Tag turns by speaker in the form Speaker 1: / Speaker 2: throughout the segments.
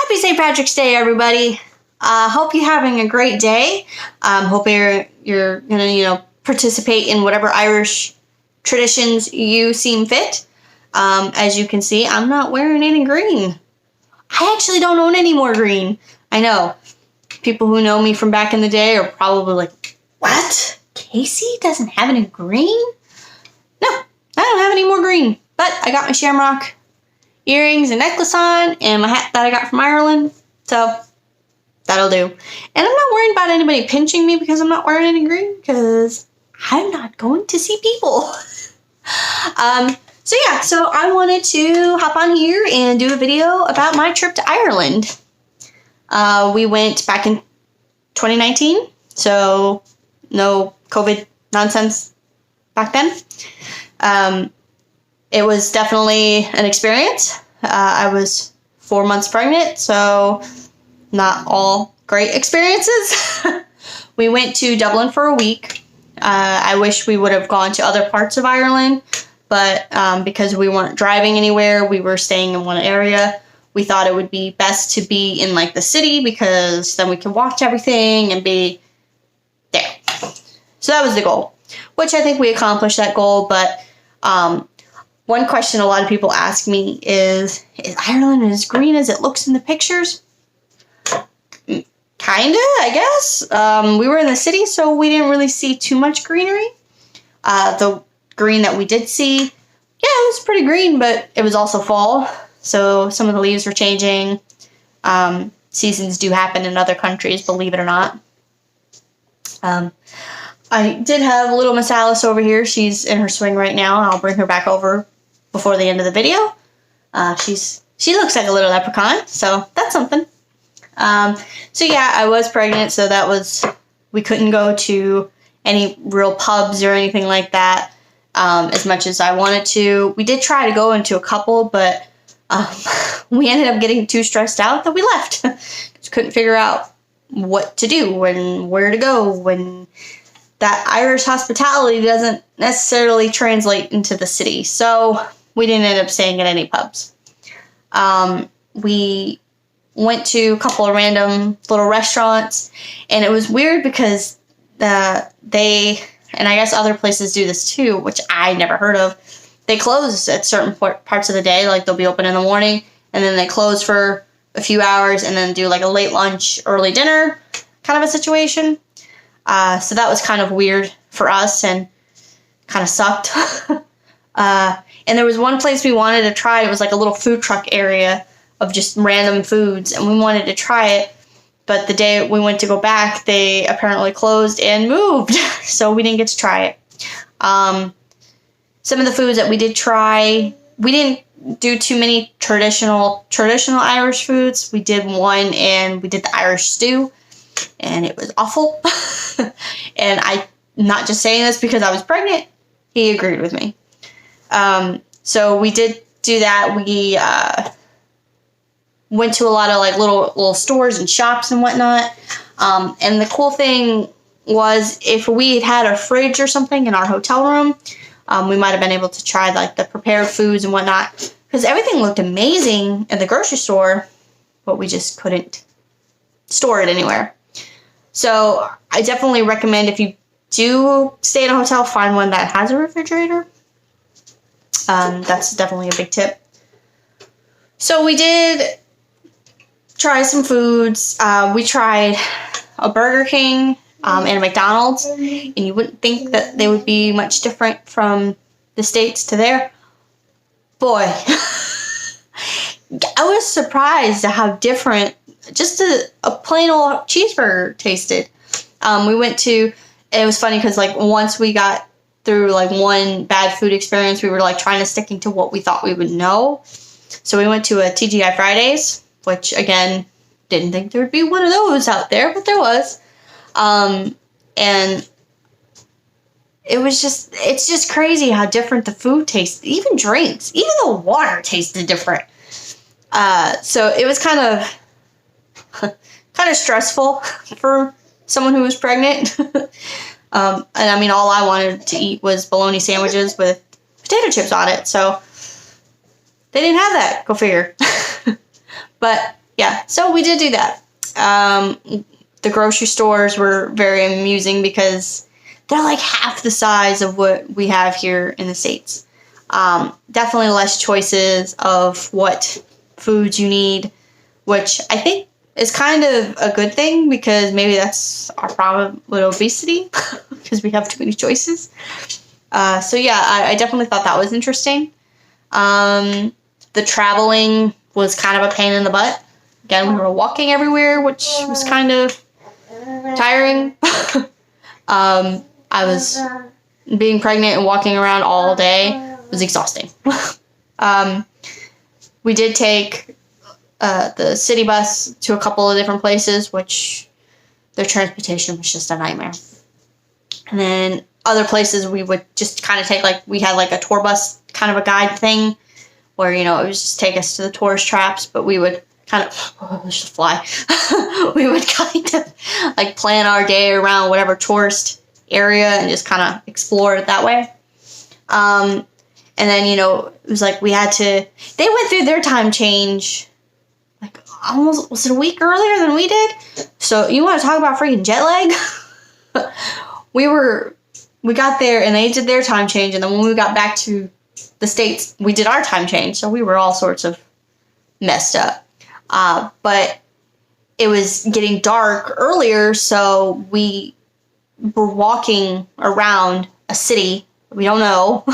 Speaker 1: Happy St. Patrick's Day, everybody. Hope you're having a great day. Hope you're gonna, participate in whatever Irish traditions you seem fit. As you can see, I'm not wearing any green. I actually don't own any more green. I know. People who know me from back in the day are probably like, what? Casey doesn't have any green? No, I don't have any more green. But I got my shamrock earrings and necklace on and my hat that I got from Ireland. So that'll do. And I'm not worried about anybody pinching me because I'm not wearing any green, because I'm not going to see people. So I wanted to hop on here and do a video about my trip to Ireland. We went back in 2019, so no COVID nonsense back then. It was definitely an experience. I was 4 months pregnant, so not all great experiences. We went to Dublin for a week. I wish we would have gone to other parts of Ireland, but because we weren't driving anywhere, we were staying in one area. We thought it would be best to be in the city, because then we could walk to everything and be there. So that was the goal, which I think we accomplished that goal. But one question a lot of people ask me is Ireland as green as it looks in the pictures? Kinda, I guess. We were in the city, so we didn't really see too much greenery. The green that we did see, it was pretty green, but it was also fall, so some of the leaves were changing. Seasons do happen in other countries, believe it or not. I did have little Miss Alice over here. She's in her swing right now. I'll bring her back over before the end of the video. She looks like a little leprechaun, so that's something. I was pregnant, so we couldn't go to any real pubs or anything like that as much as I wanted to. We did try to go into a couple, but we ended up getting too stressed out that we left. Just couldn't figure out what to do and where to go when that Irish hospitality doesn't necessarily translate into the city. So we didn't end up staying at any pubs. We went to a couple of random little restaurants, and it was weird because they, and I guess other places do this too, which I never heard of, they close at certain parts of the day. They'll be open in the morning, and then they close for a few hours, and then do a late lunch, early dinner kind of a situation. So that was kind of weird for us and kind of sucked. And there was one place we wanted to try. It was a little food truck area of just random foods, and we wanted to try it. But the day we went to go back, they apparently closed and moved, so we didn't get to try it. Some of the foods that we did try, we didn't do too many traditional Irish foods. We did one, and we did the Irish stew, and it was awful. And I'm not just saying this because I was pregnant. He agreed with me. So we did do that. We went to a lot of little stores and shops and whatnot. And the cool thing was, if we had a fridge or something in our hotel room, we might have been able to try the prepared foods and whatnot, because everything looked amazing in the grocery store, but we just couldn't store it anywhere. So I definitely recommend, if you do stay in a hotel, find one that has a refrigerator. That's definitely a big tip. So we did try some foods. We tried a Burger King and a McDonald's, and you wouldn't think that they would be much different from the States to there. Boy, I was surprised at how different just a plain old cheeseburger tasted. We went to, it was funny because once we got through one bad food experience, we were trying to sticking to what we thought we would know. So we went to a TGI Fridays, which again, didn't think there would be one of those out there, but there was. And it's just crazy how different the food tastes. Even drinks, even the water tasted different. So it was kind of stressful for someone who was pregnant. And I mean, all I wanted to eat was bologna sandwiches with potato chips on it. So they didn't have that. Go figure. But yeah, so we did do that. The grocery stores were very amusing because they're like half the size of what we have here in the States. Definitely less choices of what foods you need, which I think is kind of a good thing because maybe that's our problem with obesity because we have too many choices. So yeah, I definitely thought that was interesting. The traveling was kind of a pain in the butt. Again, we were walking everywhere, which was kind of tiring. I was being pregnant and walking around all day was exhausting. We did take the city bus to a couple of different places, which their transportation was just a nightmare. And then other places we would just kind of take, like, we had like a tour bus kind of a guide thing where, you know, it would just take us to the tourist traps, but we would kind of, let's just fly. We would kind of like plan our day around whatever tourist area and just kind of explore it that way. And then, you know, it was like we had to, they went through their time change like almost, was it a week earlier than we did? So you want to talk about freaking jet lag? We got there and they did their time change, and then when we got back to the States, we did our time change, so we were all sorts of messed up. But it was getting dark earlier, so we were walking around a city we don't know.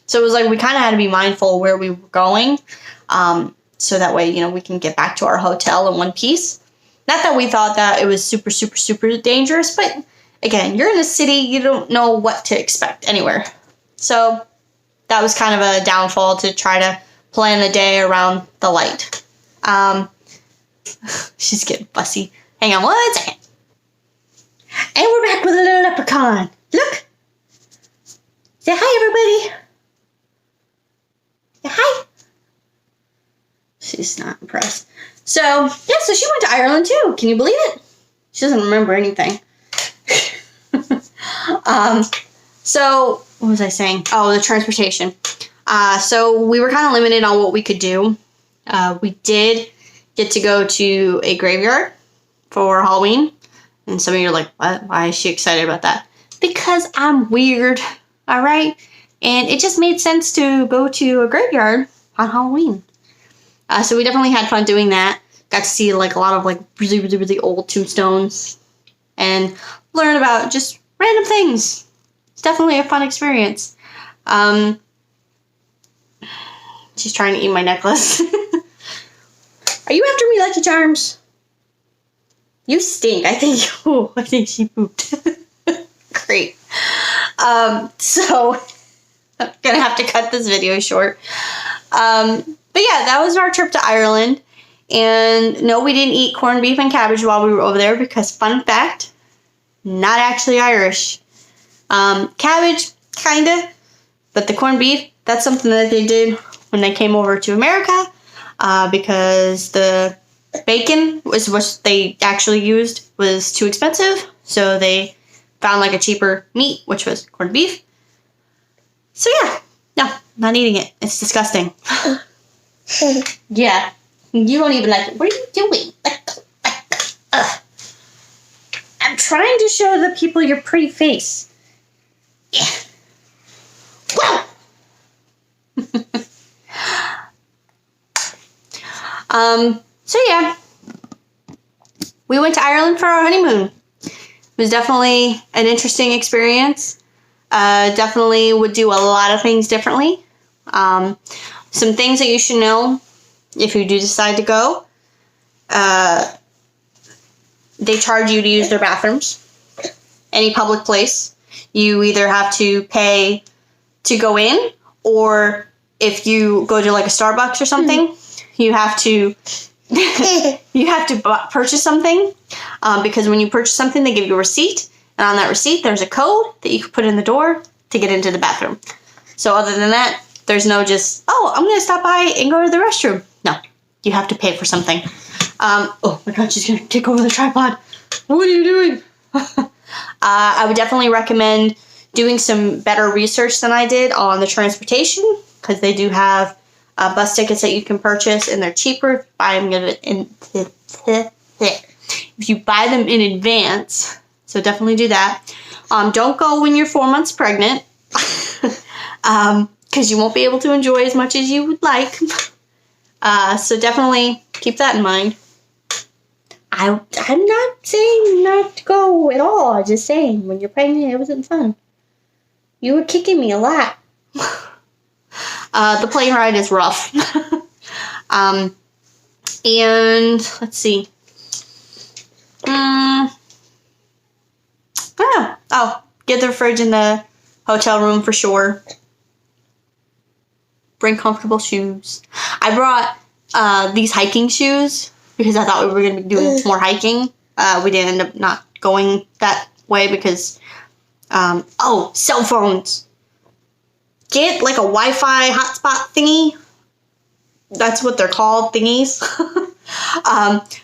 Speaker 1: So it was like we kind of had to be mindful where we were going, so that way, you know, we can get back to our hotel in one piece. Not that we thought that it was super, super, super dangerous, but again, you're in a city, you don't know what to expect anywhere. So that was kind of a downfall to try to plan the day around the light. She's getting fussy. Hang on 1 second. And we're back with a little leprechaun. Look. Say hi, everybody. Say hi. She's not impressed. So, yeah, so she went to Ireland too. Can you believe it? She doesn't remember anything. So, what was I saying? Oh, the transportation. So we were kind of limited on what we could do. We did get to go to a graveyard for Halloween. And some of you are like, what? Why is she excited about that? Because I'm weird, all right? And it just made sense to go to a graveyard on Halloween. So we definitely had fun doing that. Got to see like a lot of like really, really, really old tombstones and learn about just random things. It's definitely a fun experience. She's trying to eat my necklace. Are you after me, Lucky Charms? You stink. I think she pooped. Great. So I'm gonna have to cut this video short. But yeah, that was our trip to Ireland. And no, we didn't eat corned beef and cabbage while we were over there because, fun fact, not actually Irish. Cabbage, kinda, but the corned beef, that's something that they did when they came over to America, because the bacon was what they actually used was too expensive, so they found like a cheaper meat, which was corned beef. So yeah, no, not eating it. It's disgusting. Yeah, you don't even like it. What are you doing? I'm trying to show the people your pretty face. Yeah. Whoa! So yeah, we went to Ireland for our honeymoon. It was definitely an interesting experience. Definitely would do a lot of things differently. Some things that you should know if you do decide to go. They charge you to use their bathrooms. Any public place. You either have to pay to go in, or if you go to like a Starbucks or something, you have to purchase something, because when you purchase something, they give you a receipt, and on that receipt, there's a code that you can put in the door to get into the bathroom. So other than that, there's no just, oh, I'm going to stop by and go to the restroom. No, you have to pay for something. Oh my God, she's going to take over the tripod. What are you doing? I would definitely recommend doing some better research than I did on the transportation, because they do have bus tickets that you can purchase, and they're cheaper if you buy them in advance. So definitely do that. Don't go when you're 4 months pregnant, because you won't be able to enjoy as much as you would like. So definitely keep that in mind. I'm not saying not to go at all. I'm just saying, when you're pregnant, it wasn't fun. You were kicking me a lot. The plane ride is rough. And let's see. I don't know. Oh, get the fridge in the hotel room for sure. Bring comfortable shoes. I brought these hiking shoes because I thought we were going to be doing more hiking. We didn't end up not going that way because, cell phones. Get like a Wi-Fi hotspot thingy. That's what they're called, thingies.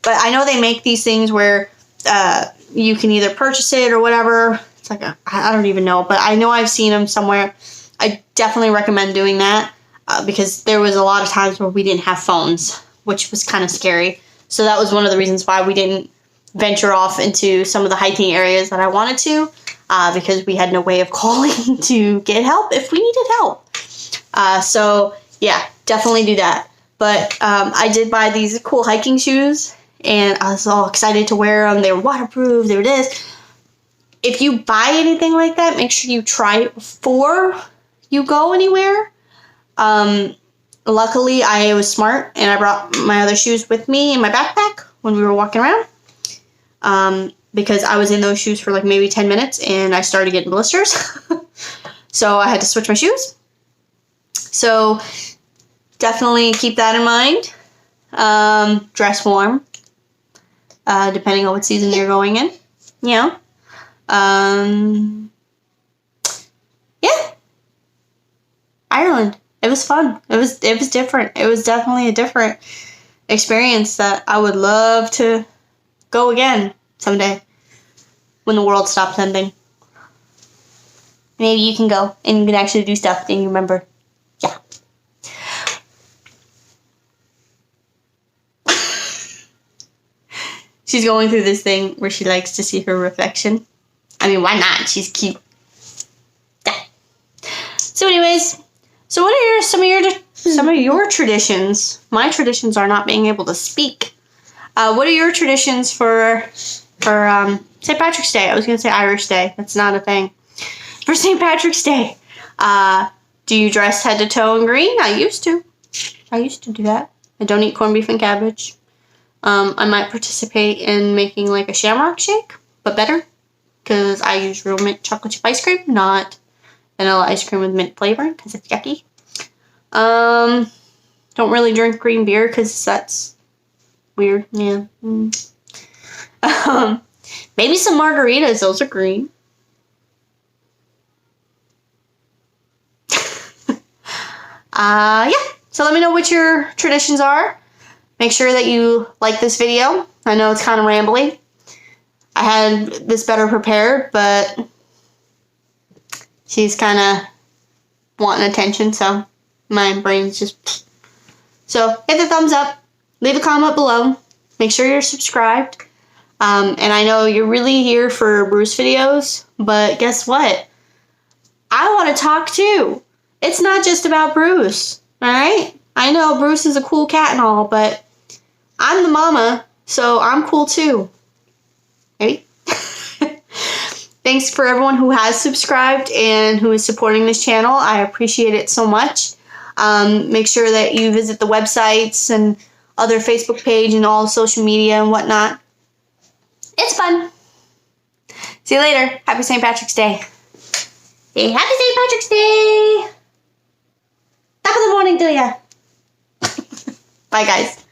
Speaker 1: But I know they make these things where you can either purchase it or whatever. It's like, I don't even know, but I know I've seen them somewhere. I definitely recommend doing that because there was a lot of times where we didn't have phones, which was kind of scary. So that was one of the reasons why we didn't venture off into some of the hiking areas that I wanted to, because we had no way of calling to get help if we needed help. So yeah, definitely do that. But I did buy these cool hiking shoes, and I was all excited to wear them. They were waterproof. They were this. If you buy anything like that, make sure you try it before you go anywhere. Luckily, I was smart, and I brought my other shoes with me in my backpack when we were walking around. Because I was in those shoes for like maybe 10 minutes, and I started getting blisters. So I had to switch my shoes. So definitely keep that in mind. Dress warm, depending on what season you're going in. Yeah. Yeah. Ireland. It was fun. It was different. It was definitely a different experience that I would love to go again someday when the world stops ending. Maybe you can go and you can actually do stuff and you remember. Yeah. She's going through this thing where she likes to see her reflection. I mean, why not? She's cute. Yeah. So anyways, so what are some of your traditions? My traditions are not being able to speak. What are your traditions for St. Patrick's Day? I was going to say Irish Day. That's not a thing. For St. Patrick's Day, do you dress head to toe in green? I used to do that. I don't eat corned beef and cabbage. I might participate in making like a shamrock shake, but better, because I use real mint chocolate chip ice cream, not vanilla ice cream with mint flavoring, because it's yucky. Don't really drink green beer, because that's weird. Yeah. Maybe some margaritas. Those are green. Yeah. So let me know what your traditions are. Make sure that you like this video. I know it's kind of rambly. I had this better prepared, but she's kind of wanting attention, so my brain's just... So hit the thumbs up. Leave a comment below. Make sure you're subscribed. And I know you're really here for Bruce videos, but guess what? I want to talk too. It's not just about Bruce, alright? I know Bruce is a cool cat and all, but I'm the mama, so I'm cool too. Right? Thanks for everyone who has subscribed and who is supporting this channel. I appreciate it so much. Make sure that you visit the websites and other Facebook page and all social media and whatnot. It's fun. See you later. Happy St. Patrick's Day. Hey, happy St. Patrick's Day. Top of the morning to ya. Bye, guys.